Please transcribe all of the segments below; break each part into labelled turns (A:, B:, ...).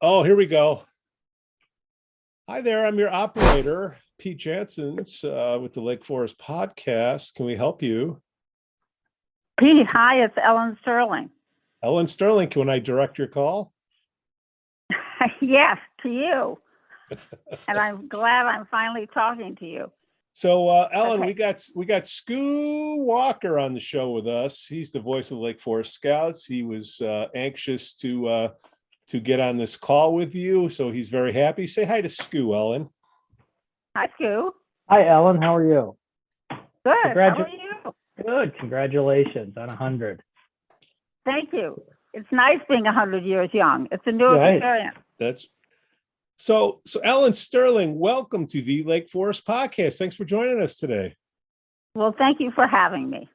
A: Oh, here we go. Hi there. I'm your operator, Pete Jansons, with the Lake Forest podcast. Can we help you?
B: Pete, hi, it's Ellen Stirling.
A: Ellen Stirling, can I direct your call?
B: Yes, to you. And I'm glad I'm finally talking to you.
A: So, Ellen,
B: Okay.
A: we got Skoo Walker on the show with us. He's the voice of the Lake Forest Scouts. He was anxious to get on this call with you, so he's very happy. Say hi to Skoo, Ellen.
B: Hi, Skoo.
C: Hi, Ellen. How are you?
B: Good. How are you?
C: Good. Congratulations on 100.
B: Thank you. It's nice being 100 years young. It's a new experience.
A: That's so Ellen Stirling, welcome to the Lake Forest podcast. Thanks for joining us today.
B: Well, thank you for having me.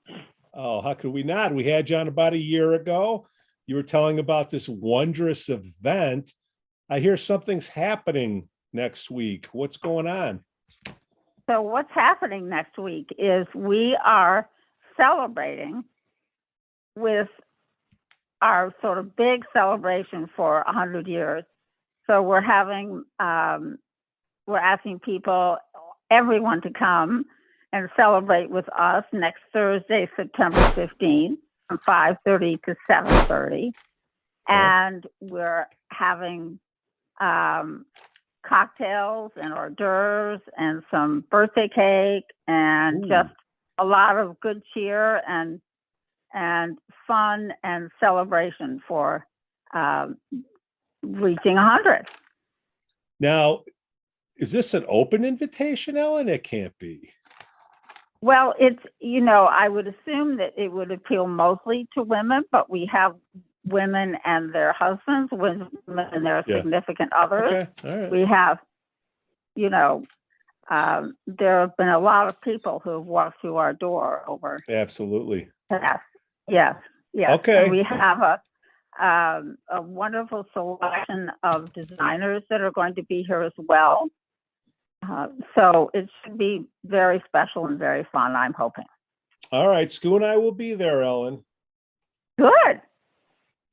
A: Oh, how could we not? We had you on about a year ago. You were telling about this wondrous event. I hear something's happening next week. What's going on?
B: So what's happening next week is we are celebrating with our sort of big celebration for 100 years. So we're asking people, everyone to come and celebrate with us next Thursday, September 15th, from 5:30 to 7:30. And we're having cocktails and hors d'oeuvres and some birthday cake and just a lot of good cheer and fun and celebration for reaching 100.
A: Now, is this an open invitation, Ellen? It can't be.
B: Well, I would assume that it would appeal mostly to women, but we have women and their husbands, women and their significant others.
A: Okay. All right.
B: We have, there have been a lot of people who have walked through our door over.
A: Absolutely.
B: Yes.
A: Okay.
B: And we have a wonderful selection of designers that are going to be here as well. So it should be very special and very fun, I'm hoping.
A: All right. Skoo and I will be there, Ellen.
B: Good.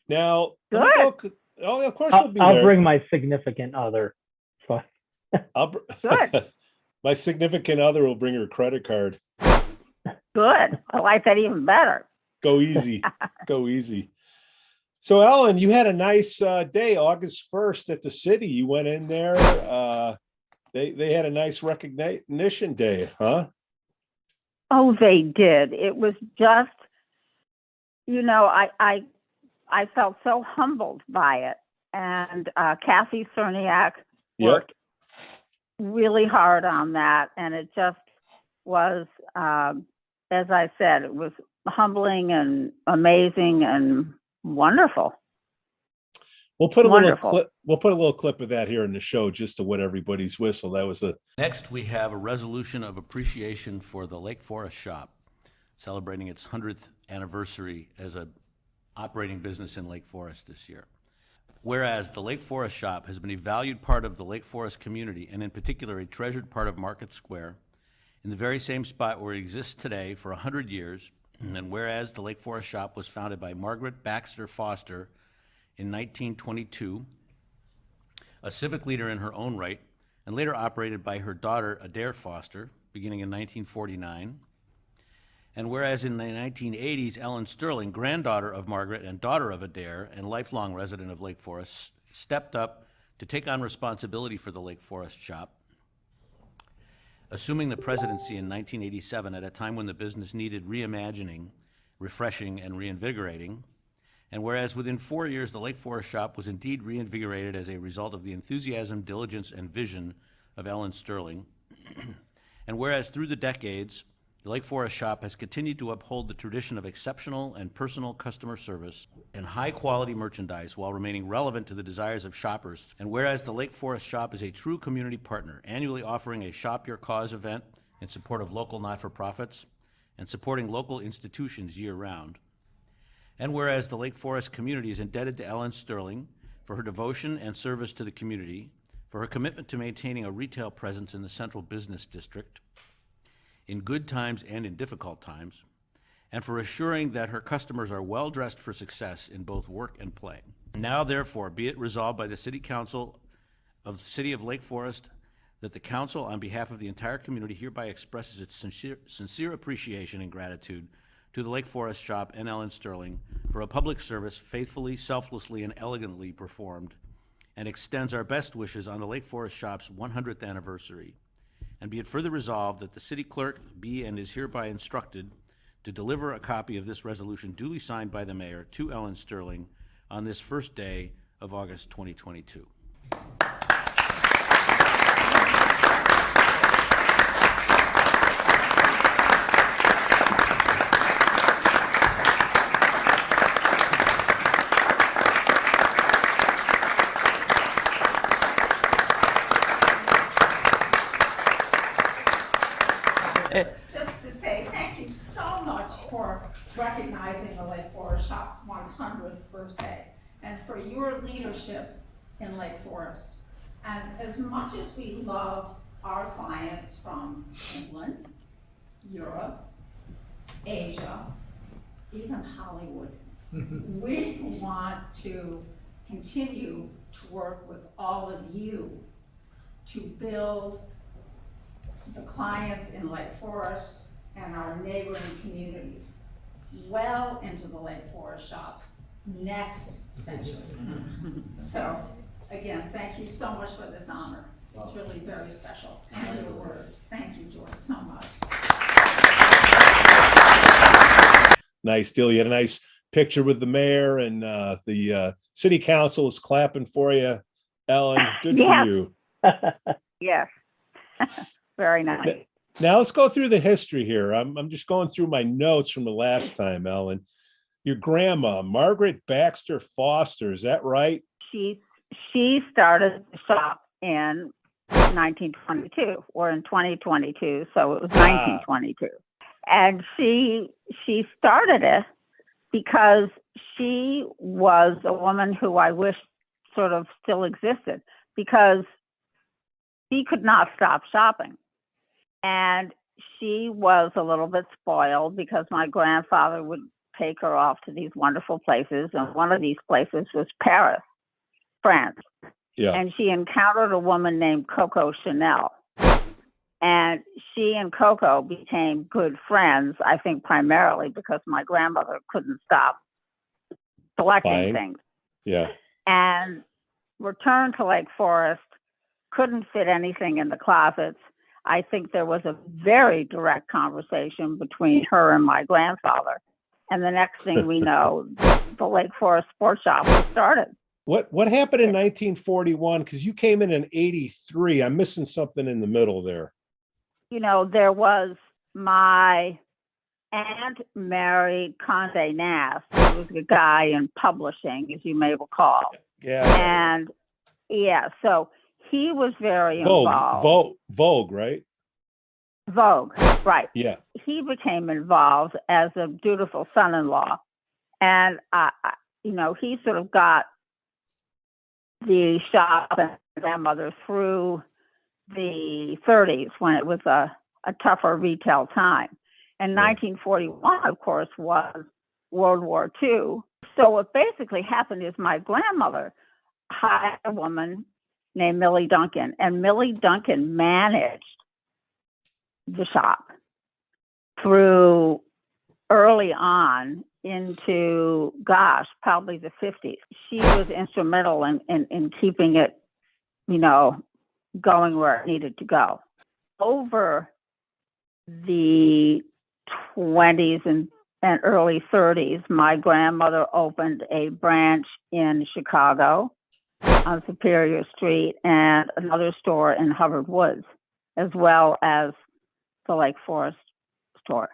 A: Now,
B: Good.
A: of course you'll be there.
C: I'll bring my significant other. So.
B: Good.
A: My significant other will bring her credit card.
B: Good. I like that even better.
A: Go easy. Go easy. So, Ellen, you had a nice day, August 1st at the city. You went in there. They had a nice recognition day, huh?
B: Oh, they did. It was just, I felt so humbled by it. And Kathy Cerniak worked really hard on that. And it just was, as I said, it was humbling and amazing and wonderful.
A: We'll put a little clip of that here in the show just to wet everybody's whistle.
D: Next, we have a resolution of appreciation for the Lake Forest Shop, celebrating its 100th anniversary as an operating business in Lake Forest this year. Whereas the Lake Forest Shop has been a valued part of the Lake Forest community, and in particular a treasured part of Market Square, in the very same spot where it exists today for 100 years, and whereas the Lake Forest Shop was founded by Margaret Baxter Foster in 1922, a civic leader in her own right, and later operated by her daughter Adair Foster, beginning in 1949. And whereas in the 1980s, Ellen Stirling, granddaughter of Margaret and daughter of Adair, and lifelong resident of Lake Forest, stepped up to take on responsibility for the Lake Forest Shop, assuming the presidency in 1987 at a time when the business needed reimagining, refreshing, and reinvigorating. And whereas within 4 years, the Lake Forest Shop was indeed reinvigorated as a result of the enthusiasm, diligence, and vision of Ellen Stirling. And whereas through the decades, the Lake Forest Shop has continued to uphold the tradition of exceptional and personal customer service and high-quality merchandise while remaining relevant to the desires of shoppers. And whereas the Lake Forest Shop is a true community partner, annually offering a Shop Your Cause event in support of local not-for-profits and supporting local institutions year-round. And whereas the Lake Forest community is indebted to Ellen Stirling for her devotion and service to the community, for her commitment to maintaining a retail presence in the central business district, in good times and in difficult times, and for assuring that her customers are well-dressed for success in both work and play. Now, therefore, be it resolved by the City Council of the City of Lake Forest that the council, on behalf of the entire community, hereby expresses its sincere appreciation and gratitude to the Lake Forest Shop and Ellen Stirling for a public service faithfully, selflessly, and elegantly performed, and extends our best wishes on the Lake Forest Shop's 100th anniversary. And be it further resolved that the city clerk be and is hereby instructed to deliver a copy of this resolution duly signed by the mayor to Ellen Stirling on this first day of August 2022.
E: Just to say thank you so much for recognizing the Lake Forest Shop's 100th birthday and for your leadership in Lake Forest. And as much as we love our clients from England, Europe, Asia, even Hollywood, we want to continue to work with all of you to build the clients in Lake Forest and our neighboring communities well into the Lake Forest Shop's next century. So again, thank you so much for this honor. It's really very special. And your words. Thank you, George, so much.
A: Nice deal. You had a nice picture with the mayor, and the city council is clapping for you, Ellen. Good
B: Yeah.
A: for you.
B: Yes. Very nice.
A: Now let's go through the history here. I'm just going through my notes from the last time, Ellen. Your grandma, Margaret Baxter Foster, is that right?
B: She started the shop in 1922, or in 2022, so it was 1922. And she started it because she was a woman who I wish sort of still existed, because she could not stop shopping. And she was a little bit spoiled because my grandfather would take her off to these wonderful places. And one of these places was Paris, France.
A: Yeah.
B: And she encountered a woman named Coco Chanel. And she and Coco became good friends, I think primarily because my grandmother couldn't stop collecting
A: Buying.
B: things.
A: Yeah.
B: And returned to Lake Forest, couldn't fit anything in the closets. I think there was a very direct conversation between her and my grandfather. And the next thing we know, the Lake Forest Sports Shop was started.
A: What happened in 1941? Because you came in 83. I'm missing something in the middle there.
B: You know, there was my aunt married Conde Nast, who was a guy in publishing, as you may recall.
A: Yeah.
B: And yeah, so he was very involved.
A: Vogue, right?
B: Vogue, right.
A: Yeah.
B: He became involved as a dutiful son-in-law. And, you know, he sort of got the shop and grandmother through the 30s when it was a tougher retail time. And 1941, of course, was World War II. So what basically happened is my grandmother hired a woman named Millie Duncan, and Millie Duncan managed the shop through early on into, gosh, probably the 50s. She was instrumental in keeping it, you know, going where it needed to go. Over the 20s and early 30s, my grandmother opened a branch in Chicago on Superior Street and another store in Hubbard Woods, as well as the Lake Forest store.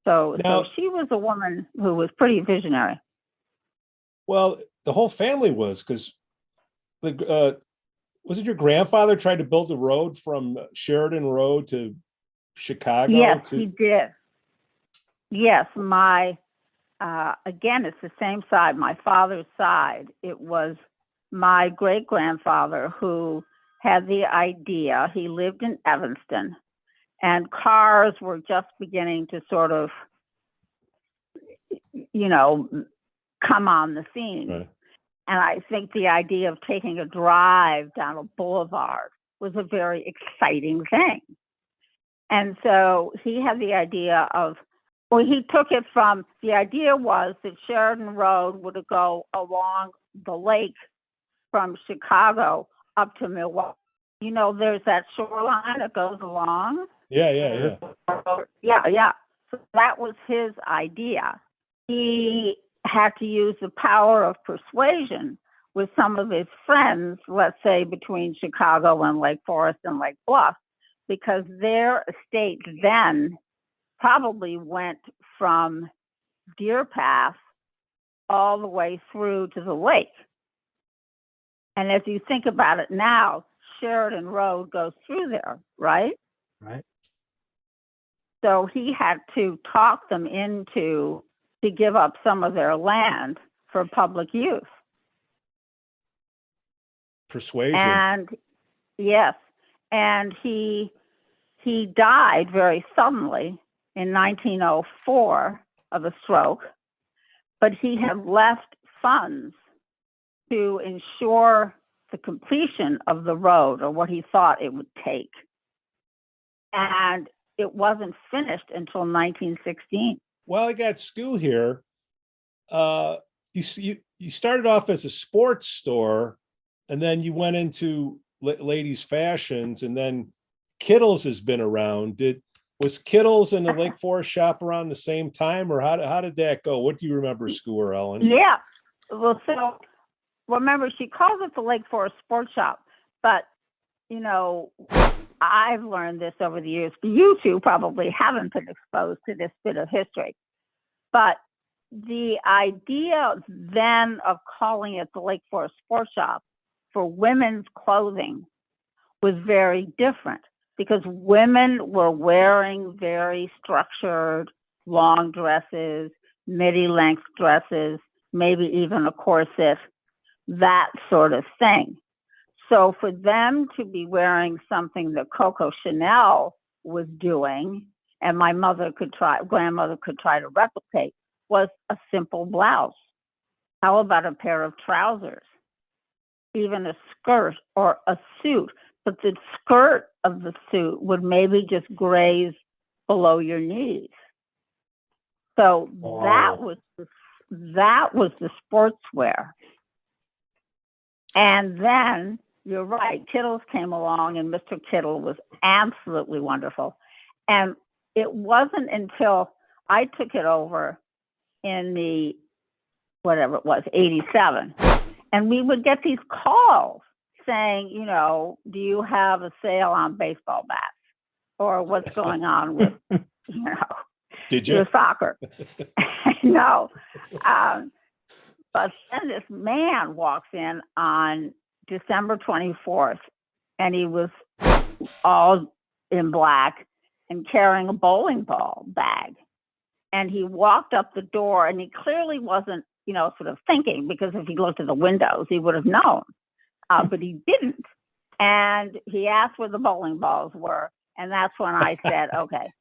B: So she was a woman who was pretty visionary.
A: Well, the whole family was, because was it your grandfather tried to build a road from Sheridan Road to Chicago?
B: Yes, he did. Yes, again, it's the same side, my father's side. It was my great-grandfather who had the idea. He lived in Evanston, and cars were just beginning to sort of come on the scene.
A: Right.
B: And I think the idea of taking a drive down a boulevard was a very exciting thing. And so he had the idea of, he took it from, the idea was that Sheridan Road would go along the lake from Chicago up to Milwaukee. There's that shoreline that goes along.
A: Yeah.
B: Yeah. So that was his idea. He had to use the power of persuasion with some of his friends, let's say between Chicago and Lake Forest and Lake Bluff, because their estate then probably went from Deer Pass all the way through to the lake. And as you think about it now, Sheridan Road goes through there, right?
C: Right.
B: So he had to talk them to give up some of their land for public use.
A: Persuasion.
B: And yes, and he died very suddenly in 1904 of a stroke, but he had left funds to ensure the completion of the road, or what he thought it would take. And it wasn't finished until 1916.
A: Well, I got Skoo here. You started off as a sports store, and then you went into ladies' fashions, and then Kittles has been around. Was Kittles and the Lake Forest shop around the same time, or how did that go? What do you remember, Skoo or Ellen?
B: Yeah. Well, so remember, she calls it the Lake Forest Sports Shop, but I've learned this over the years. You two probably haven't been exposed to this bit of history, but the idea then of calling it the Lake Forest Sports Shop for women's clothing was very different, because women were wearing very structured long dresses, midi-length dresses, maybe even a corset, that sort of thing. So for them to be wearing something that Coco Chanel was doing, and my grandmother could try to replicate, was a simple blouse. How about a pair of trousers? Even a skirt or a suit, but the skirt of the suit would maybe just graze below your knees. So that was the sportswear. And then you're right, Kittles came along, and Mr. Kittle was absolutely wonderful. And it wasn't until I took it over in the, whatever it was, 87, and we would get these calls saying, do you have a sale on baseball bats? Or what's going on with,
A: Did you?
B: your soccer? No. But then this man walks in on December 24th, and he was all in black and carrying a bowling ball bag. And he walked up the door, and he clearly wasn't, sort of thinking, because if he looked at the windows, he would have known. But he didn't. And he asked where the bowling balls were. And that's when I said, okay,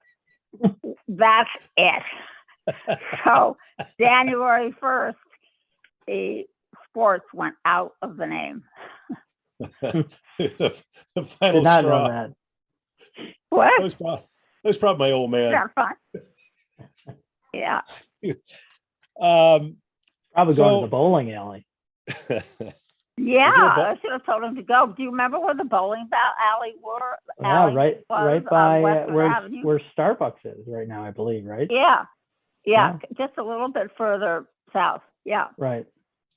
B: that's it. So January 1st, the sports went out of the name.
A: the final
C: Did not
A: straw.
C: know that.
B: What?
A: That was probably my old man.
B: That's fine. Yeah.
C: Probably
A: So-
C: going to the bowling alley.
B: Yeah,
A: Is there a
B: I should have told him to go. Do you remember where the bowling alley were?
C: Yeah,
B: alley
C: right
B: was
C: by
B: on Western
C: where
B: Avenue?
C: Starbucks is right now, I believe, right?
B: Yeah, just a little bit further south. Yeah,
C: Right.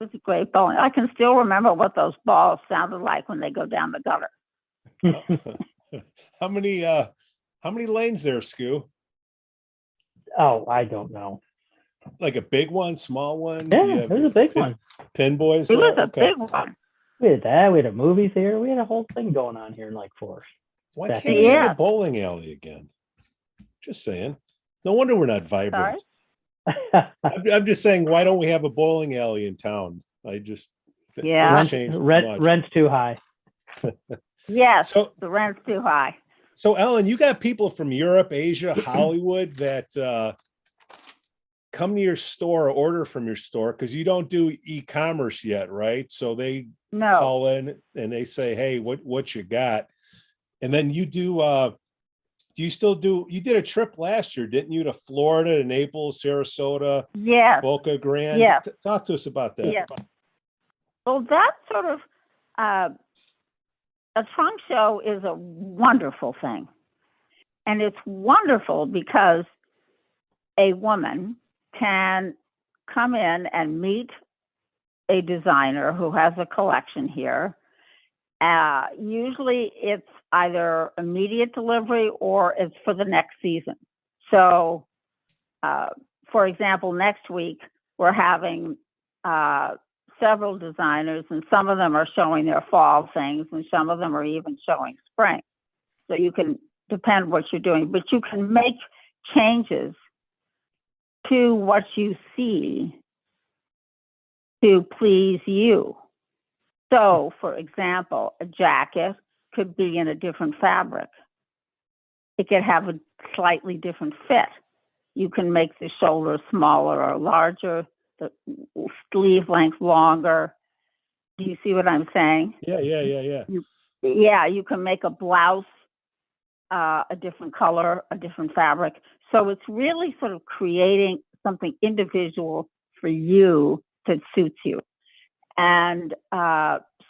B: it's a great bowling. I can still remember what those balls sounded like when they go down the gutter.
A: How many lanes there, Skoo?
C: Oh, I don't know.
A: Like a big one, small one? Do you
C: Yeah,
A: have
C: it was a big one.
A: Pin boys?
B: It was
A: there?
B: a
A: Okay.
B: big one.
C: We had that. We had a movie theater. We had a whole thing going on here in Lake Forest.
A: Why
C: Back
A: can't
C: in
A: we
C: the
A: have
B: day.
A: a bowling alley again? Just saying. No wonder we're not vibrant. I'm just saying, why don't we have a bowling alley in town?
B: Yeah.
A: things changed much.
C: Rent's too high.
B: Yes,
A: So,
B: the rent's too high.
A: so Ellen, you got people from Europe, Asia, Hollywood that come to your store, order from your store, because you don't do e-commerce yet, right? So they
B: No,
A: call in and they say, hey, what you got? And then you do you still do, you did a trip last year, didn't you, to Florida, to Naples, Sarasota,
B: yes,
A: Boca Grande?
B: yes,
A: Talk to us about that.
B: yes. Well, that sort of, a trunk show is a wonderful thing. And it's wonderful because a woman can come in and meet a designer who has a collection here. Usually it's either immediate delivery or it's for the next season. So, for example, next week we're having several designers, and some of them are showing their fall things, and some of them are even showing spring. So you can depend what you're doing, but you can make changes to what you see to please you. So, for example, a jacket could be in a different fabric. It could have a slightly different fit. You can make the shoulder smaller or larger, the sleeve length longer. Do you see what I'm saying?
A: Yeah.
B: You can make a blouse a different color, a different fabric. So it's really sort of creating something individual for you that suits you. And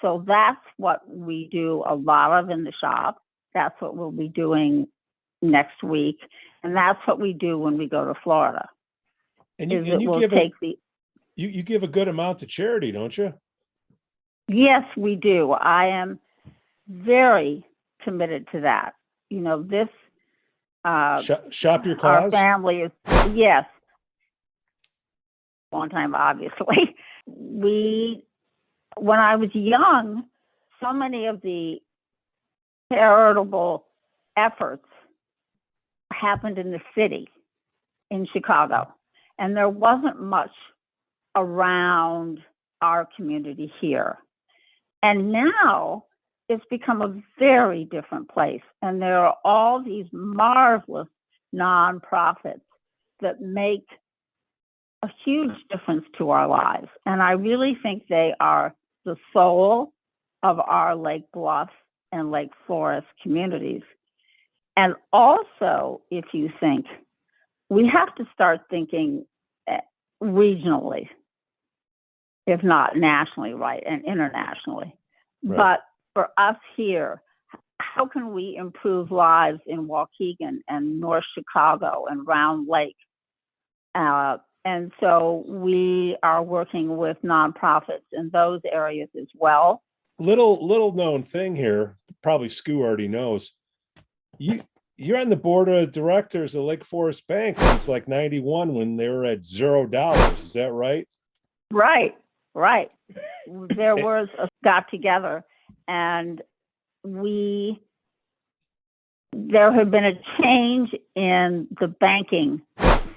B: so that's what we do a lot of in the shop. That's what we'll be doing next week. And that's what we do when we go to Florida.
A: And you give you give a good amount to charity, don't you?
B: Yes, we do. I am very committed to that. You know, this
A: Shop your
B: our
A: cause.
B: family is, yes, long time, obviously. When I was young, so many of the charitable efforts happened in the city, in Chicago, and there wasn't much around our community here. And now it's become a very different place, and there are all these marvelous nonprofits that make a huge difference to our lives. And I really think they are the soul of our Lake Bluff and Lake Forest communities. And also, if you think, we have to start thinking regionally, if not nationally, right, and internationally.
A: Right.
B: But for us here, how can we improve lives in Waukegan and North Chicago and Round Lake? And so we are working with nonprofits in those areas as well.
A: Little known thing here, probably Skoo already knows. You're on the board of directors of Lake Forest Bank since like 91 when they were at $0. Is that right?
B: Right. There was a got together, and there had been a change in the banking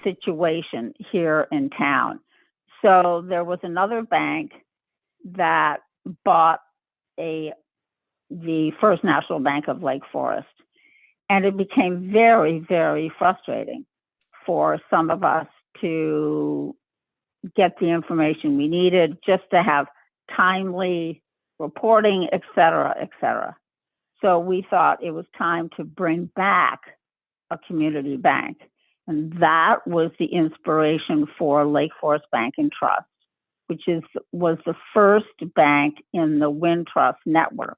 B: situation here in town. So there was another bank that bought the First National Bank of Lake Forest. And it became very, very frustrating for some of us to get the information we needed, just to have timely reporting, et cetera, et cetera. So we thought it was time to bring back a community bank. And that was the inspiration for Lake Forest Bank and Trust, which was the first bank in the Wintrust network.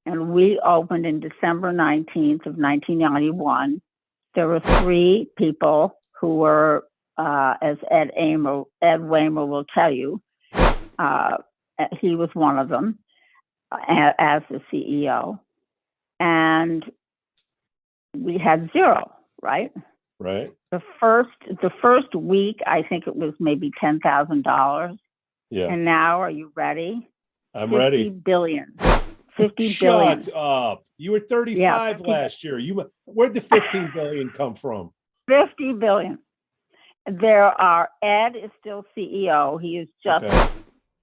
B: And we opened in December 19th of 1991. There were 3 people who were, as Ed Wehmer will tell you, he was one of them as the CEO. And we had 0, right?
A: Right.
B: The first week, I think it was maybe $10,000.
A: Yeah.
B: And now, are you ready?
A: I'm ready.
B: 50 billion. 50
A: Shut
B: billion.
A: up. You were 35 last year. Where'd the 15 billion come from?
B: 50 billion. Ed is still CEO. He is just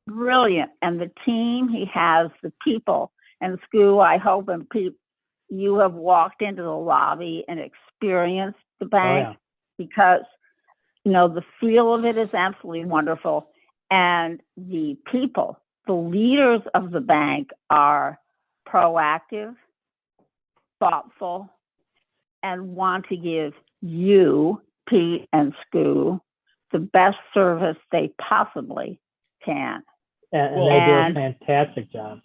B: brilliant. And the team he has, the people, and Skoo, I hope, and you have walked into the lobby and experienced the bank, because the feel of it is absolutely wonderful. And the people, the leaders of the bank are proactive, thoughtful, and want to give you, Pete and Skoo, the best service they possibly can.
C: And
A: Well,
C: they do a
B: and-
C: fantastic job.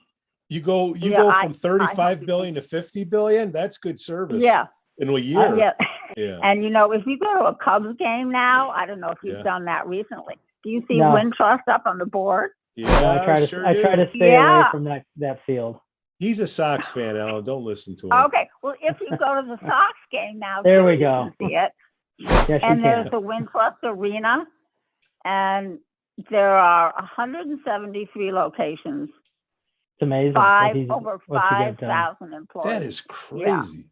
A: You go
B: Yeah,
A: from
B: I
A: 35
B: hope
A: billion to 50 billion. That's good service.
B: Yeah,
A: In a year.
B: yeah.
A: Yeah.
B: And if you go to a Cubs game now, I don't know if you've
A: Yeah.
B: done that recently. Do you see
C: No.
B: Wintrust up on the board?
A: Yeah.
C: I try to
A: sure
C: I
A: do.
C: try to stay away
B: Yeah.
C: from that field.
A: He's a Sox fan, Alan. Don't listen to him.
B: Okay. Well, if you go to the Sox game now,
C: There
B: too,
C: we
B: you
C: go.
B: can see it.
C: Yes, you
B: And there's
C: can.
B: the Wintrust Arena, and there are 173 locations,
C: It's amazing. what you
B: over
C: guys done.
B: 5,000 employees.
A: That is crazy.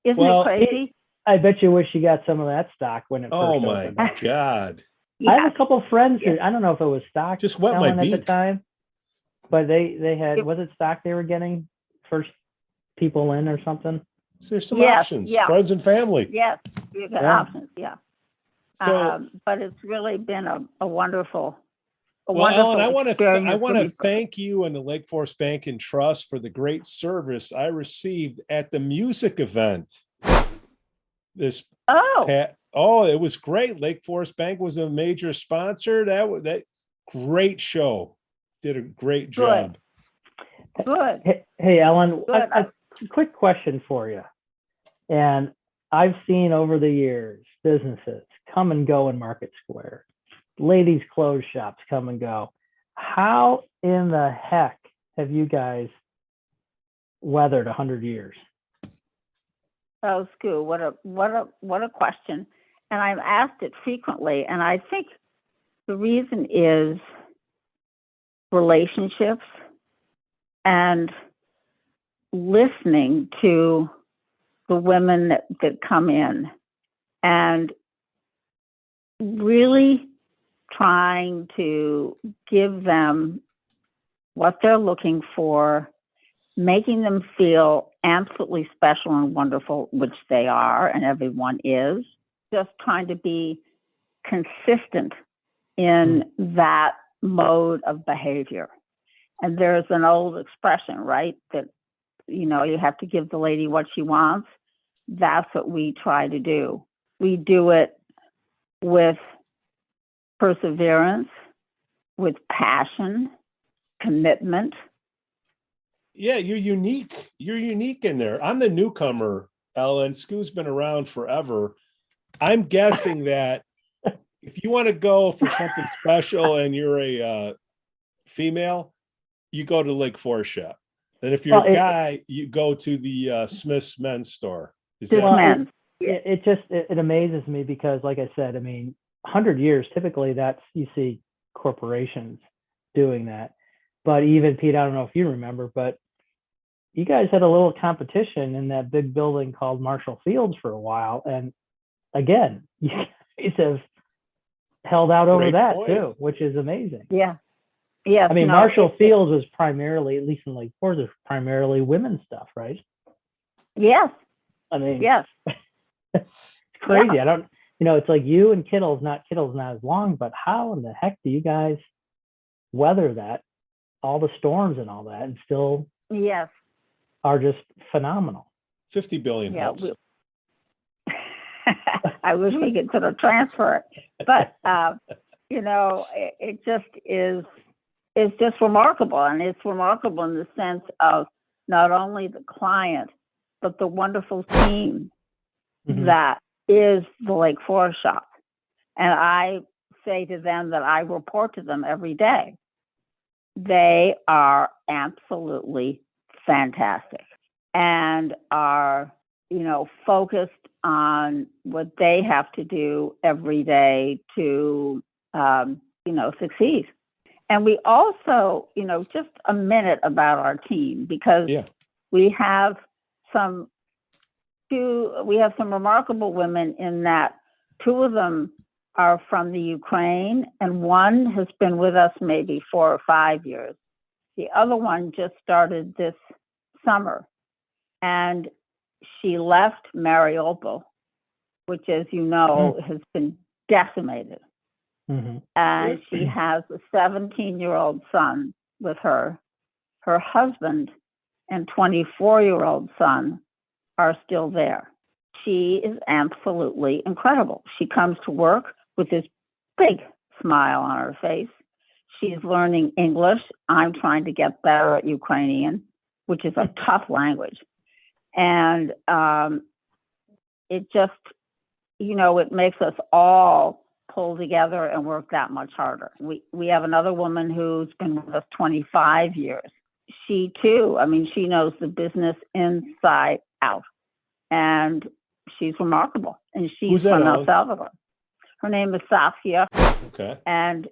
B: Isn't
A: Well,
B: it crazy?
C: I bet you wish you got some of that stock when it first
A: Oh my
C: opened.
A: God.
C: I have
B: Yes.
C: a couple of friends who,
B: Yeah.
C: I don't know if it was stock
A: Just wet my
C: Ellen, at the
A: beak.
C: time, but they had,
B: It-
C: was it stock they were getting first people in or something?
A: There's some
B: Yes,
A: options.
B: yeah.
A: Friends and family.
B: Yes, you got
C: Yeah.
B: options, yeah.
A: So-
B: But it's really been a wonderful,
A: Well, Ellen, I want to
B: experience.
A: thank you and the Lake Forest Bank and Trust for the great service I received at the music event. This it was great. Lake Forest Bank was a major sponsor. That great show. Did a great job.
B: Good.
C: Hey, Ellen,
B: Good.
C: a quick question for you. And I've seen over the years businesses come and go in Market Square, ladies' clothes shops come and go. How in the heck have you guys weathered 100 years?
B: Oh, Skoo, what a question. And I'm asked it frequently. And I think the reason is relationships and listening to the women that come in and really trying to give them what they're looking for, making them feel absolutely special and wonderful, which they are, and everyone is, just trying to be consistent in that mode of behavior. And there's an old expression, right, that, you have to give the lady what she wants. That's what we try to do. We do it with perseverance, with passion, commitment.
A: Yeah, you're unique. You're unique in there. I'm the newcomer, Ellen. Skoo's been around forever. I'm guessing that if you want to go for something special and you're a female, you go to Lake Forest Shop. And if you're a guy, you go to the Smith's men's store. Is that
B: Men.
C: It amazes me because, like I said, 100 years, typically you see corporations doing that. But even Pete, I don't know if you remember, but you guys had a little competition in that big building called Marshall Fields for a while. And again, you guys have held out over
A: Great
C: that
A: point.
C: too, which is amazing.
B: Yeah. Yes.
C: Marshall Fields was primarily, at least in Lake Forest, was primarily women's stuff, right?
B: Yes. Yes.
C: It's crazy. I don't, it's like you and Kittle's not as long, but how in the heck do you guys weather that, all the storms and all that, and still
B: Yes.
C: are just phenomenal?
A: 50 billion helps.
B: I wish we could sort of transfer it, but it just is. It's just remarkable, and it's remarkable in the sense of not only the client, but the wonderful team that is the Lake Forest shop. And I say to them that I report to them every day. They are absolutely fantastic and are, focused on what they have to do every day to, succeed. And we also, just a minute about our team, because we have some remarkable women in that two of them are from the Ukraine and one has been with us maybe 4 or 5 years. The other one just started this summer, and she left Mariupol, which, as you know, has been decimated.
C: Hmm.
B: And she has a 17-year-old son with her. Her husband and 24-year-old son are still there. She is absolutely incredible. She comes to work with this big smile on her face. She's learning English. I'm trying to get better at Ukrainian, which is a tough language. And it just, it makes us all pull together and work that much harder. We have another woman who's been with us 25 years. She too, she knows the business inside out, and she's remarkable. And she's
A: Who's that,
B: from El
A: Ellen?
B: Salvador. Her name is Safia,
A: Okay.
B: and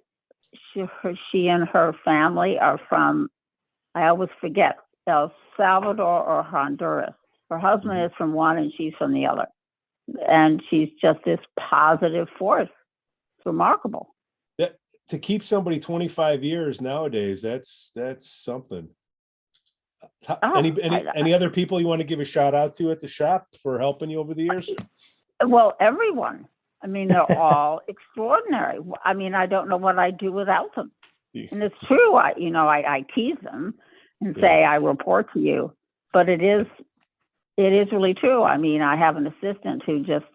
B: she and her family are from, I always forget, El Salvador or Honduras. Her husband is from one and she's from the other. And she's just this positive force. It's remarkable.
A: To keep somebody 25 years nowadays, that's something. Any other people you want to give a shout out to at the shop for helping you over the years?
B: Well, everyone. They're all extraordinary. I don't know what I'd do without them. And it's true. I tease them and say I report to you, but it is really true. I have an assistant who just,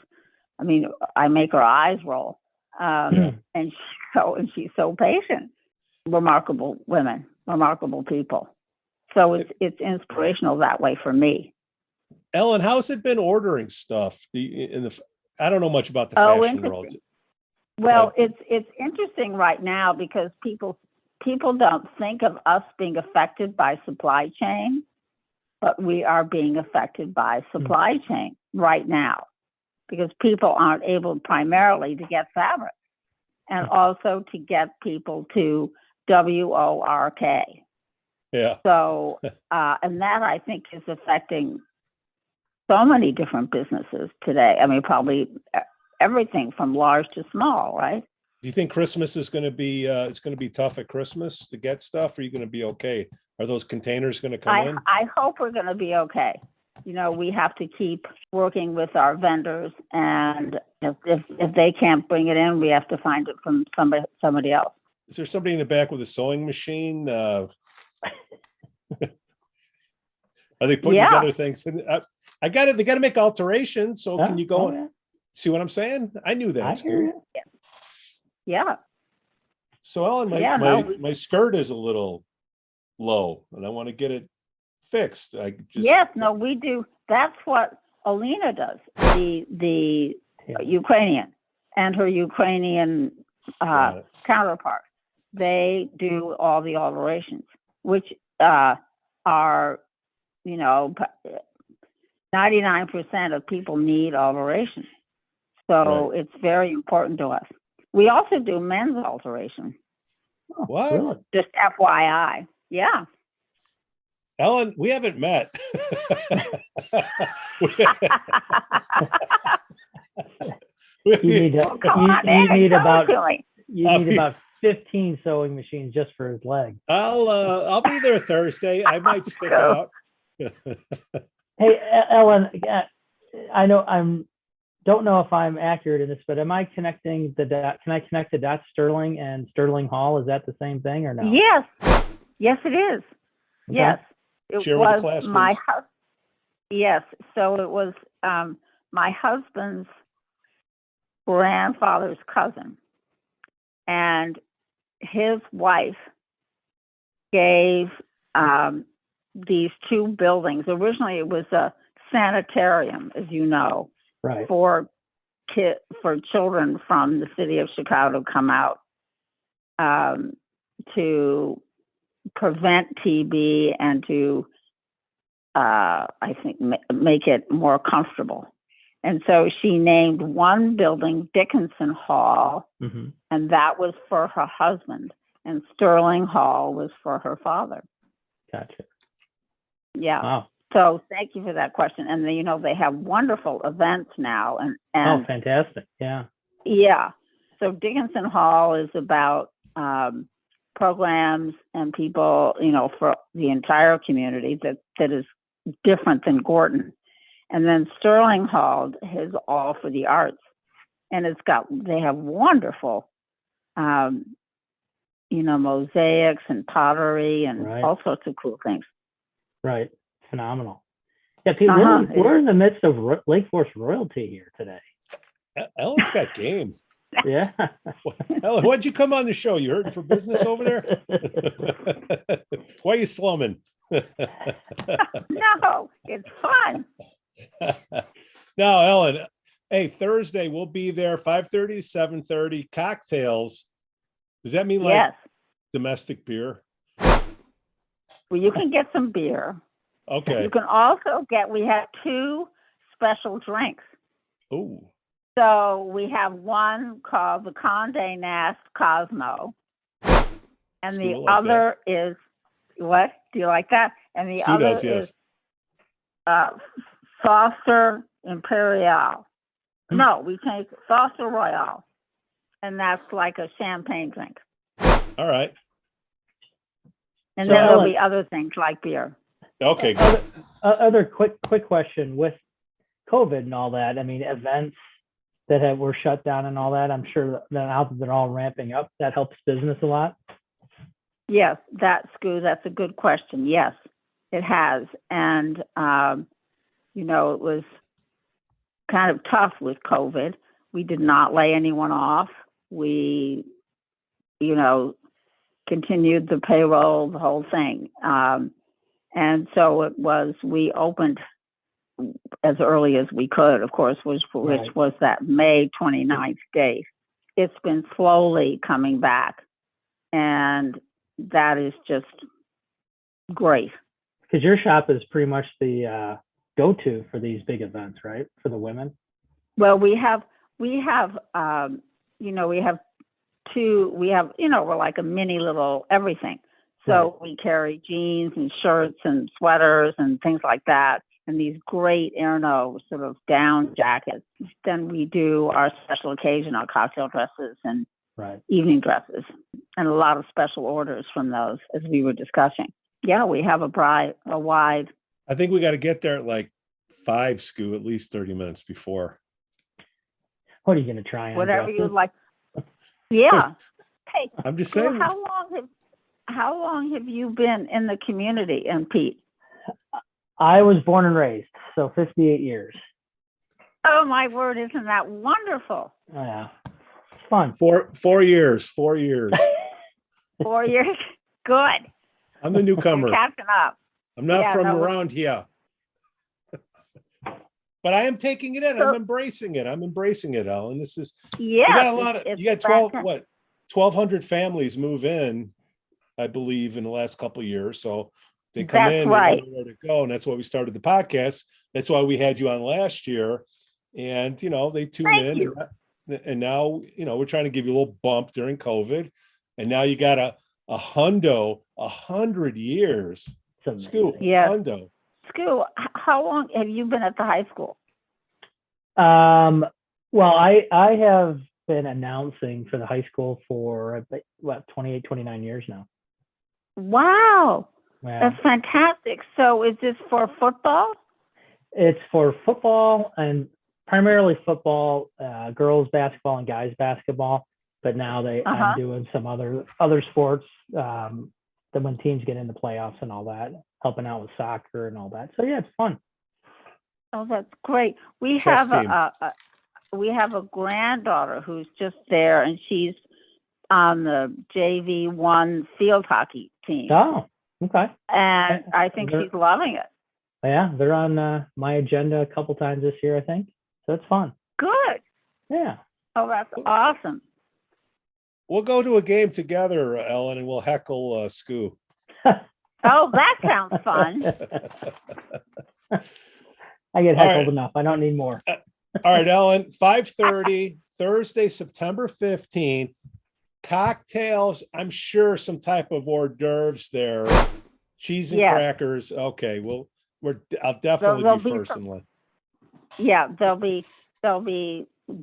B: I make her eyes roll, and she's so patient. Remarkable women, remarkable people. So it's inspirational that way for me.
A: Ellen, how's it been ordering stuff? I don't know much about the fashion world.
B: Well, it's interesting right now because people don't think of us being affected by supply chain, but we are being affected by supply chain right now because people aren't able primarily to get fabric and also to get people to WORK.
A: Yeah.
B: So, and that I think is affecting so many different businesses today. Probably everything from large to small, right?
A: Do you think Christmas is going to be, it's going to be tough at Christmas to get stuff? Or are you going to be okay? Are those containers going to come in?
B: I hope we're going to be okay. We have to keep working with our vendors, and if they can't bring it in, we have to find it from somebody else.
A: Is there somebody in the back with a sewing machine? Are they putting together things? I got it. They got to make alterations. So can you go see what I'm saying? I knew that.
C: I hear you.
B: Yeah.
A: So Ellen, my skirt is a little low, and I want to get it fixed.
B: We do. That's what Alina does. The Ukrainian and her Ukrainian counterpart. They do all the alterations, which are 99% of people need alterations. So it's very important to us. We also do men's alteration.
A: What?
C: Really?
B: Just FYI. Yeah.
A: Ellen, we haven't met.
C: You need about 15 sewing machines just for his leg.
A: I'll be there Thursday. I might stick out.
C: Hey, Ellen, I know don't know if I'm accurate in this, but am I connecting the dot? Can I connect the dot Stirling and Stirling Hall? Is that the same thing or no?
B: Yes, it is. Okay. Yes, it
A: Share
B: was
A: with the class,
B: my house. Yes, so it was my husband's grandfather's cousin, and his wife gave these two buildings. Originally, it was a sanitarium, as you know,
C: right,
B: for children from the city of Chicago come out to prevent TB and to, I think, make it more comfortable. And so she named one building Dickinson Hall, and that was for her husband, and Stirling Hall was for her father.
C: Gotcha.
B: Yeah.
C: Wow.
B: So thank you for that question. And they have wonderful events now. And
C: oh, fantastic. Yeah.
B: Yeah. So Dickinson Hall is about programs and people, for the entire community that is different than Gorton. And then Stirling Hall is all for the arts. and they have wonderful, mosaics and pottery and
C: Right.
B: all sorts of cool things.
C: Right. Phenomenal. Yeah, Pete,
B: Uh-huh.
C: we're in the midst of Lake Forest royalty here today.
A: Ellen's got game.
C: Yeah.
A: Ellen, why'd you come on the show? You hurting for business over there? Why are you slumming?
B: No, it's fun.
A: Now, Ellen, hey, Thursday we'll be there 5:30 to 7:30. Cocktails. Does that mean like
B: Yes.
A: domestic beer?
B: Well, you can get some beer.
A: Okay.
B: You can also we have 2 special drinks.
A: Oh,
B: So we have one called the Condé Nast Cosmo. And the
A: Skoo, like
B: other is, what? Do you like that? And the
A: Skoo
B: other
A: does, yes.
B: is Foster Imperial. No, we take Foster Royale. And that's like a champagne drink.
A: All right.
B: And
C: So,
B: then there'll
C: Ellen-
B: be other things like beer.
A: Okay, good.
C: Other quick question with COVID and all that. I mean, events that were shut down and all that. I'm sure that now that they're all ramping up, that helps business a lot.
B: Yes, that's a good question. Yes, it has. And, it was kind of tough with COVID. We did not lay anyone off. We, continued the payroll, the whole thing. And so we opened as early as we could, of course, which was that May 29th date. It's been slowly coming back. And that is just great.
C: Because your shop is pretty much the go-to for these big events, right? For the women.
B: Well, we're like a mini little everything. So we carry jeans and shirts and sweaters and things like that, and these great Erno sort of down jackets. Then we do our special occasion, our cocktail dresses and evening dresses, and a lot of special orders from those, as we were discussing. Yeah, we have a wide.
A: I think we got to get there at like 5, Skoo, at least 30 minutes before.
C: What are you going to try on?
B: Whatever you like. Yeah. Hey,
A: I'm just saying.
B: How long have you been in the community, and Pete?
C: I was born and raised, so 58 years.
B: Oh my word! Isn't that wonderful?
C: Yeah, it's fun.
A: 4 years. 4 years.
B: 4 years. Good.
A: I'm the newcomer.
B: You're catching up.
A: I'm not from around here. But I am taking it in. I'm embracing it. Ellen. This is you got a lot of you got 1,200 families move in, I believe, in the last couple of years. So they come in,
B: right.
A: They know where to go, and that's why we started the podcast. That's why we had you on last year, and they tune in, and now we're trying to give you a little bump during COVID, and now you got a 100 years. Skoo,
B: yeah.
A: hundo.
B: Skoo, how long have you been at the high school?
C: Well, I have been announcing for the high school for 28, 29 years now.
B: Wow.
C: Yeah.
B: That's fantastic. So is this for football?
C: It's for football, and primarily football, girls basketball and guys basketball. But now I'm doing some other sports that when teams get into playoffs and all that, helping out with soccer and all that. So yeah, it's fun.
B: Oh, that's great. We have a granddaughter who's just there, and she's on the JV1 field hockey team.
C: Oh, okay.
B: And I think she's loving it.
C: Yeah, they're on my agenda a couple times this year, I think. So it's fun.
B: Good.
C: Yeah.
B: Oh, that's awesome.
A: We'll go to a game together, Ellen, and we'll heckle Skoo.
B: Oh, that sounds fun.
C: I get heckled enough. I don't need more.
A: All right, Ellen, 5:30, Thursday, September 15th. Cocktails, I'm sure some type of hors d'oeuvres there. Cheese and crackers. Okay, well, I'll definitely be first in line.
B: Yeah, there'll be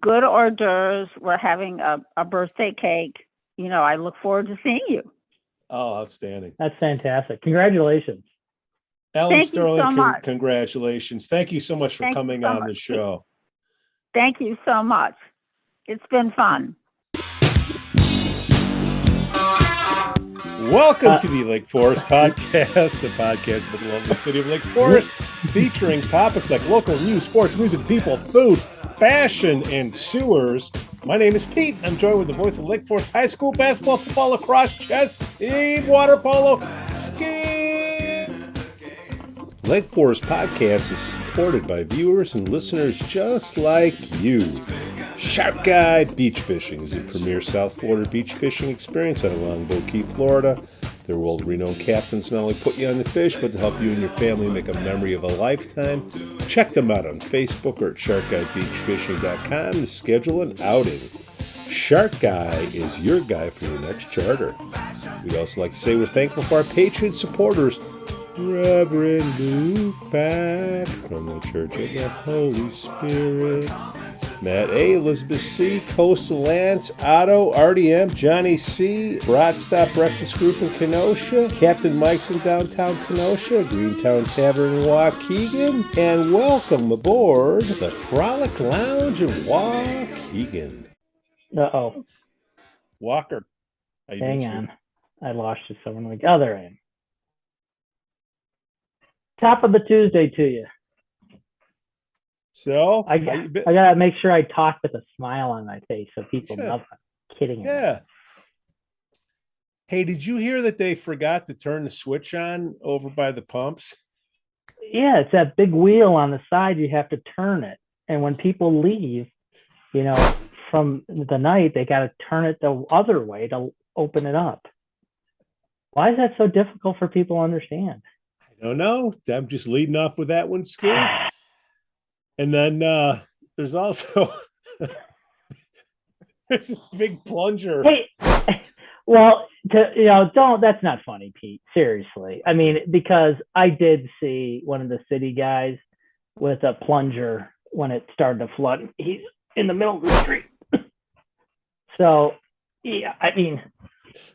B: good hors d'oeuvres. We're having a birthday cake. I look forward to seeing you.
A: Oh, outstanding.
C: That's fantastic. Congratulations.
A: Ellen Stirling,
B: so much.
A: Congratulations. Thank you so much for coming on the show.
B: Thank you so much. It's been fun.
A: Welcome to the Lake Forest Podcast, the podcast about the lovely city of Lake Forest, featuring topics like local news, sports, music, people, food, fashion, and sewers. My name is Pete. I'm joined with the voice of Lake Forest High School basketball, football, lacrosse, chess, team, water polo, ski. Lake Forest Podcast is supported by viewers and listeners just like you. Shark Guy Beach Fishing is a premier South Florida beach fishing experience out of Longboat Key, Florida. Their world-renowned captains not only put you on the fish, but to help you and your family make a memory of a lifetime. Check them out on Facebook or at sharkguybeachfishing.com to schedule an outing. Shark Guy is your guy for your next charter. We'd also like to say we're thankful for our Patreon supporters, Reverend Luke Back from the Church of the Holy Spirit, Matt A, Elizabeth C, Coastal Lance, Otto, RDM, Johnny C, Broad Stop Breakfast Group in Kenosha, Captain Mike's in downtown Kenosha, Greentown Tavern in Waukegan, and welcome aboard the Frolic Lounge in Waukegan.
C: Uh-oh.
A: Walker. How you doing,
C: Hang
A: Skoo?
C: on. I lost you somewhere like, oh, there I am. Top of the Tuesday to you.
A: So,
C: I
A: how you been?
C: gotta make sure I talk with a smile on my face so people
A: Sure.
C: know I'm kidding.
A: Yeah. Hey, did you hear that they forgot to turn the switch on over by the pumps?
C: Yeah, it's that big wheel on the side. You have to turn it. And when people leave, from the night, they got to turn it the other way to open it up. Why is that so difficult for people to understand?
A: I don't know. I'm just leading off with that one, Skoo. And then there's also there's this big plunger.
C: Hey, well, don't. That's not funny, Pete. Seriously. I mean, because I did see one of the city guys with a plunger when it started to flood. He's in the middle of the street. So, yeah, I mean,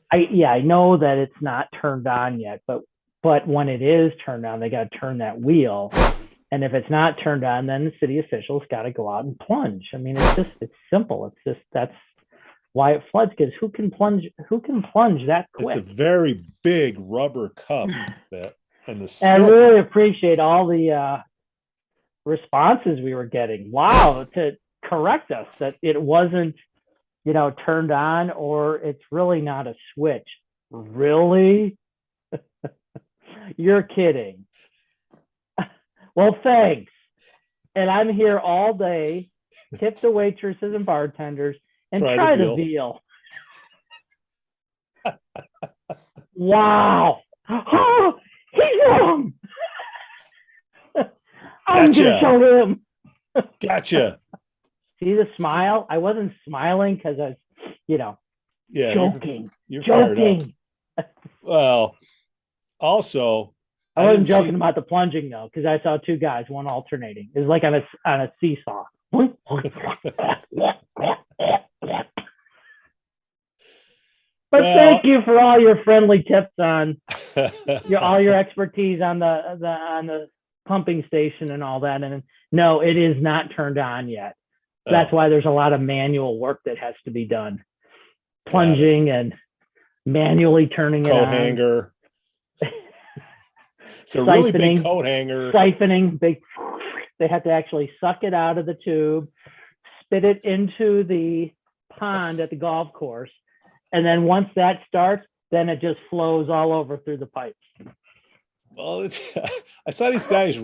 C: I know that it's not turned on yet, but when it is turned on, they got to turn that wheel. And if it's not turned on, then the city officials got to go out and plunge. I mean, it's simple. That's why it floods, because who can plunge that quick?
A: It's a very big rubber cup and the
C: And I really appreciate all the responses we were getting. Wow, to correct us that it wasn't, turned on, or it's really not a switch. Really? You're kidding. Well, thanks. And I'm here all day, tip the waitresses and bartenders, and try the veal. Wow. Oh, he's wrong. I'm going to show him.
A: Gotcha.
C: See the smile? I wasn't smiling because I was, joking.
A: You're
C: joking.
A: Well, also,
C: I wasn't joking about the plunging though, because I saw two guys, one alternating. It was like on a seesaw. But thank you for all your friendly tips on all your expertise on the pumping station and all that. And no, it is not turned on yet. That's why there's a lot of manual work that has to be done. Plunging and manually turning it on.
A: Coat hanger. It's a really big coat hanger.
C: Siphoning, big. They have to actually suck it out of the tube, spit it into the pond at the golf course, and then once that starts, then it just flows all over through the pipes.
A: Well, I saw these guys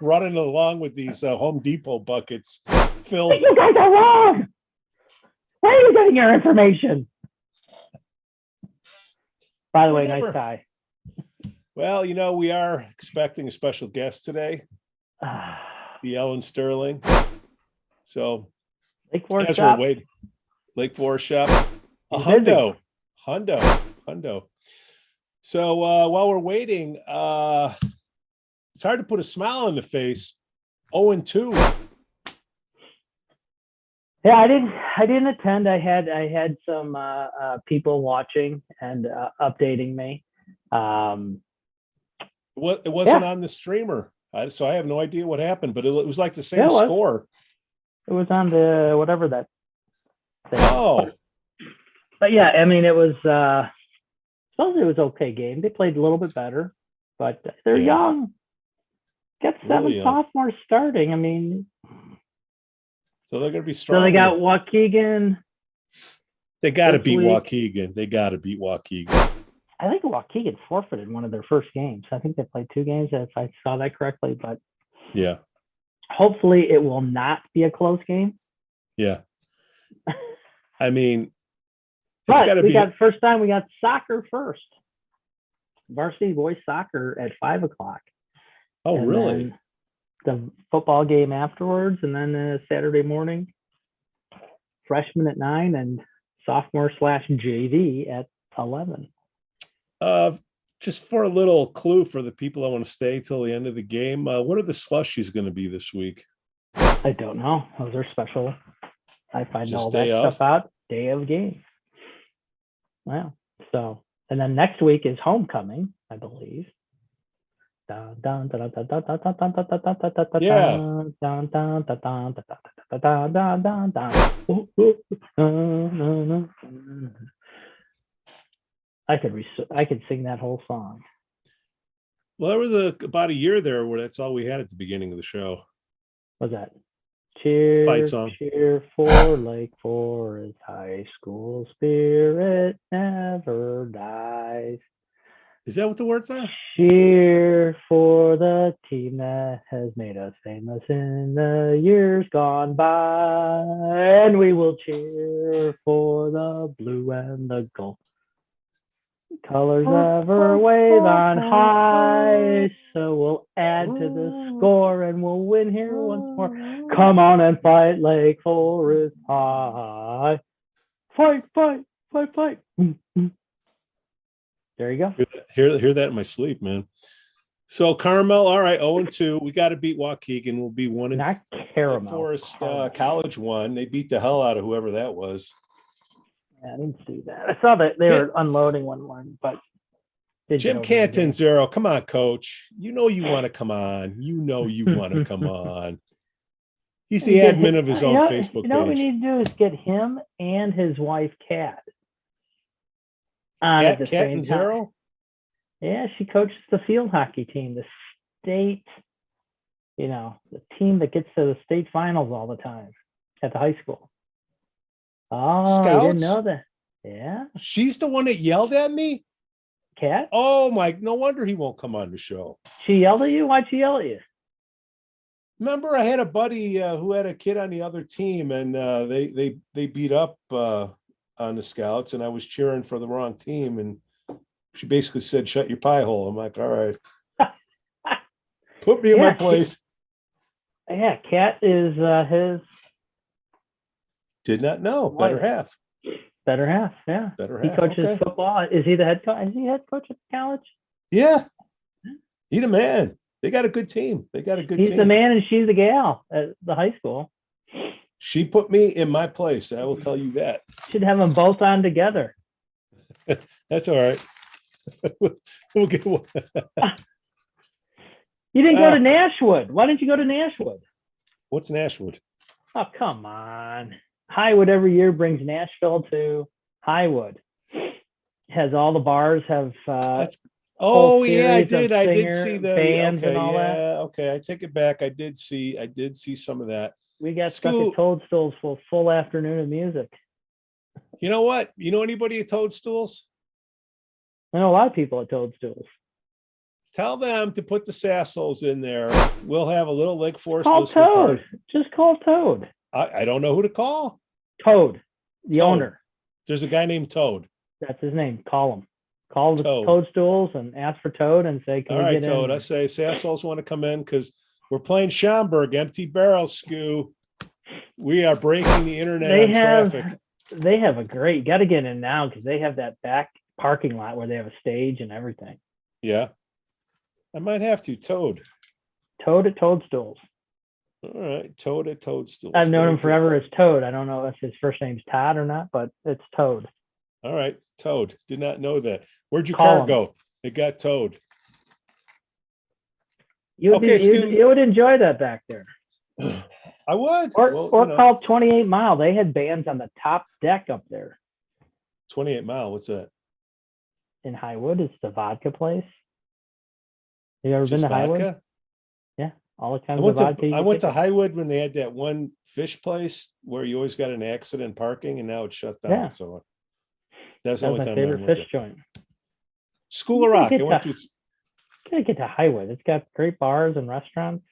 A: running along with these Home Depot buckets filled.
C: You guys are wrong. Where are you getting your information? By the way, nice tie.
A: Well, we are expecting a special guest today, the Ellen Stirling. So,
C: Lake Forest
A: as
C: shop.
A: we're waiting, Lake Forest shop, a hundo. So while we're waiting, it's hard to put a smile on the face. 0-2.
C: Yeah, I didn't attend. I had some people watching and updating me.
A: It wasn't on the streamer, so I have no idea what happened. But it was like the same score.
C: It was on the whatever that
A: Oh,
C: But yeah, I mean, it was, supposedly it was okay game. They played a little bit better, but they're
A: Yeah.
C: young. Got
A: Really
C: 7
A: young.
C: sophomores starting. I mean,
A: so they're going to be
C: so
A: strong.
C: they got Waukegan.
A: They got to
C: this
A: beat
C: week.
A: Waukegan. They got to beat Waukegan.
C: I think Waukegan forfeited one of their first games. I think they played 2 games, if I saw that correctly. But
A: Yeah.
C: hopefully it will not be a close game.
A: Yeah. I mean, it's
C: But
A: got to
C: we
A: be.
C: got first time we got soccer first. Varsity boys soccer at 5:00.
A: Oh,
C: and
A: really?
C: then the football game afterwards, and then Saturday morning, freshman at 9 and sophomore / JV at 11.
A: Just for a little clue for the people that want to stay till the end of the game, what are the slushies going to be this week?
C: I don't know. Those are special. I find
A: Just
C: all
A: day
C: that
A: of?
C: stuff out day of game. Wow. So, and then next week is homecoming, I believe.
A: Yeah.
C: I could sing that whole song.
A: Well, there was about a year there where that's all we had at the beginning of the show.
C: What's that? Cheer,
A: Fight song.
C: cheer for Lake Forest High School. Spirit never dies.
A: Is that what the words are?
C: Cheer for the team that has made us famous in the years gone by. And we will cheer for the blue and the gold. Colors ever wave on high. So we'll add to the score and we'll win here once more. Come on and fight Lake Forest High. Fight, fight, fight, fight. There you go.
A: Hear that in my sleep, man. So Carmel, all right, 0-2. We got to beat Waukegan. We'll be 1-2.
C: Not Caramel.
A: Forest
C: Carmel.
A: College won. They beat the hell out of whoever that was.
C: Yeah, I didn't see that. I saw that they were unloading one, but
A: Jim Canton, 0. Come on, coach. You know you want to come on. You know you want to come on. He's the admin of his own Facebook page.
C: You know what we need to do is get him and his wife, Kat, on at the same time.
A: 0?
C: Yeah, she coaches the field hockey team, the state, the team that gets to the state finals all the time at the high school. Oh,
A: Scouts?
C: you didn't know that? Yeah.
A: She's the one that yelled at me?
C: Kat?
A: Oh, my. No wonder he won't come on the show.
C: She yelled at you? Why'd she yell at you?
A: Remember, I had a buddy who had a kid on the other team, and they beat up on the Scouts, and I was cheering for the wrong team, and she basically said, "Shut your pie hole." I'm like, "All right, put me in my place."
C: Yeah, Kat is his.
A: Did not know. Better half.
C: Better half, yeah.
A: Better
C: he
A: half.
C: coaches football. Is he the head coach? Is he head coach at college?
A: Yeah, he the man. They got a good team. He's
C: the man and she's the gal at the high school.
A: She put me in my place. I will tell you that.
C: Should have them both on together.
A: That's all right. We'll get one.
C: You didn't go to Nashwood. Why didn't you go to Nashwood?
A: What's Nashwood?
C: Oh, come on. Highwood every year brings Nashville to Highwood. Has all the bars have
A: oh yeah, I did see the
C: bands
A: okay,
C: and all that.
A: Okay, I take it back. I did see some of that.
C: We got stuck at Toadstools for a full afternoon of music.
A: You know what? You know anybody at Toadstools?
C: I know a lot of people at Toadstools.
A: Tell them to put the Sassoles in there. We'll have a little Lake Forest.
C: Call Toad. Just call Toad.
A: I don't know who to call.
C: Toad, the owner.
A: There's a guy named Toad.
C: That's his name. Call him. Call the Toadstools and ask for Toad and say, "Can we get
A: Toad,
C: in?"
A: I say Sassoles want to come in because we're playing Schaumburg, empty barrel, Skoo. We are breaking the internet traffic.
C: They have a great. Got to get in now because they have that back parking lot where they have a stage and everything.
A: Yeah, I might have to. Toad
C: at Toadstools.
A: All right, Toad at Toadstools.
C: I've known him forever as Toad. I don't know if his first name's Todd or not, but it's Toad.
A: All right, Toad. Did not know that. Where'd your car go? It got towed.
C: You would enjoy that back there.
A: I would.
C: Or
A: Well,
C: or
A: you know,
C: call 28 Mile. They had bands on the top deck up there
A: 28 Mile. What's that?
C: in Highwood. It's the vodka place. You ever
A: Just
C: been to Highwood?
A: vodka?
C: Yeah, all the
A: I
C: kinds of
A: went
C: vodka.
A: to
C: you
A: I
C: can
A: went
C: think
A: to
C: of.
A: Highwood when they had that one fish place where you always got an accident parking, and now it's shut down.
C: Yeah.
A: So that's the
C: That
A: only
C: was my
A: time I
C: favorite
A: went
C: fish
A: to.
C: joint.
A: School
C: You
A: of
C: gotta
A: Rock. I
C: get
A: went
C: to-
A: through.
C: Gotta get to Highwood. It's got great bars and restaurants.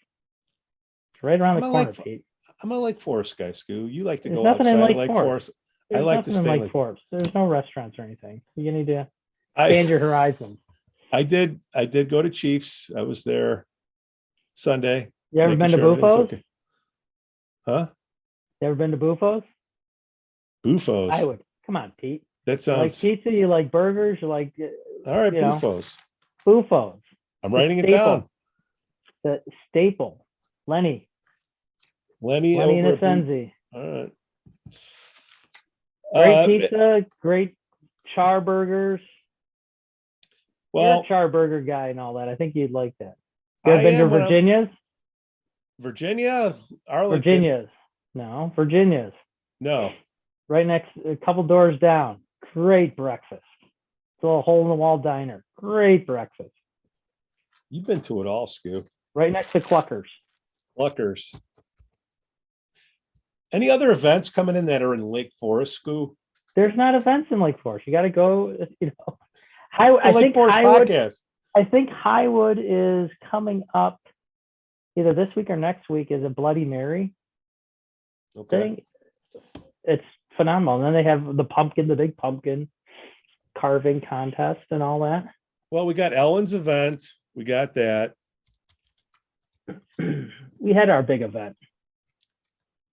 C: It's right around the
A: I'm a
C: corner,
A: Lake-
C: Pete.
A: I'm a Lake Forest guy, Skoo. You like to
C: There's
A: go
C: nothing in
A: outside of
C: Lake
A: Lake
C: Forest.
A: Forest. I
C: There's
A: like to
C: nothing in
A: stay
C: Lake
A: like
C: Forest. There's no restaurants or anything. You need to
A: I
C: expand your horizon.
A: I did go to Chiefs. I was there Sunday.
C: You ever
A: making
C: been to
A: sure everything's
C: Bufo's?
A: okay. Huh?
C: You ever been to Bufo's?
A: Bufo's.
C: Highwood. Come on, Pete.
A: That
C: You like
A: sounds
C: pizza? You like burgers? You like
A: all right.
C: you know.
A: Bufo's.
C: Bufo's?
A: I'm writing it
C: staple.
A: down.
C: The staple. Lenny
A: Lenny
C: and
A: over at Bu-
C: Ascenzi.
A: All right.
C: Great pizza. Great char burgers. You're
A: Well,
C: a char burger guy and all that. I think you'd like that. You
A: I
C: ever been to
A: am when I'm-
C: Virginia's?
A: Virginia, Arlington.
C: Virginia's. No, Virginia's.
A: No.
C: Right next, a couple doors down. Great breakfast. It's a little hole in the wall diner. Great breakfast.
A: You've been to it all, Skoo.
C: Right next to Cluckers.
A: Luckers. Any other events coming in that are in Lake Forest, Skoo?
C: There's not events in Lake Forest. You got to go. You know,
A: It's the
C: I
A: Lake
C: think
A: Forest
C: Highwood.
A: podcast.
C: I think Highwood is coming up either this week or next week. Is a Bloody Mary
A: Okay.
C: thing. It's phenomenal. And then they have the big pumpkin carving contest and all that.
A: Well, we got Ellen's event. We got that.
C: We had our big event.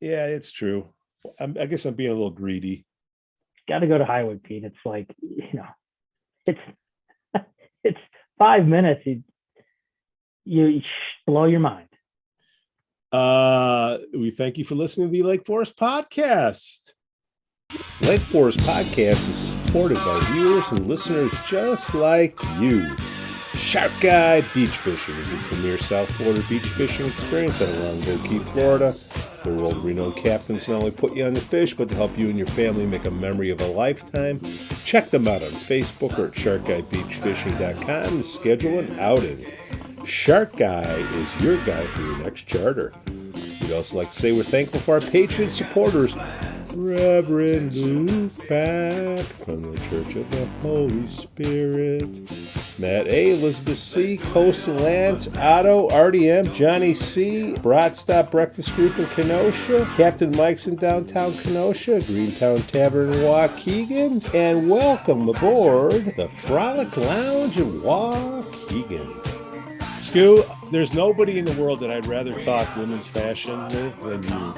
A: Yeah, it's true. I guess I'm being a little greedy.
C: Got to go to Highwood, Pete. It's like, it's it's 5 minutes. You blow your mind.
A: We thank you for listening to the Lake Forest podcast. Lake Forest podcast is supported by viewers and listeners just like you. Shark Guy Beach Fishing is a premier South Florida beach fishing experience out along Vogue, Florida. Their world-renowned captains not only put you on the fish, but to help you and your family make a memory of a lifetime. Check them out on Facebook or at sharkguybeachfishing.com to schedule an outing. Shark Guy is your guy for your next charter. We'd also like to say we're thankful for our Patreon supporters, Reverend Luke Pack from the Church of the Holy Spirit, Matt A, Elizabeth C, Coastal Lance, Otto, RDM, Johnny C, Brat Stop Breakfast Group in Kenosha, Captain Mike's in downtown Kenosha, Greentown Tavern in Waukegan, and welcome aboard the Frolic Lounge in Waukegan. Skoo, there's nobody in the world that I'd rather talk women's fashion with than you.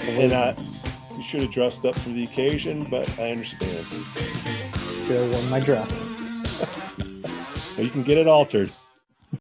A: And you should have dressed up for the occasion, but I understand.
C: Should have worn my dress.
A: You can get it altered.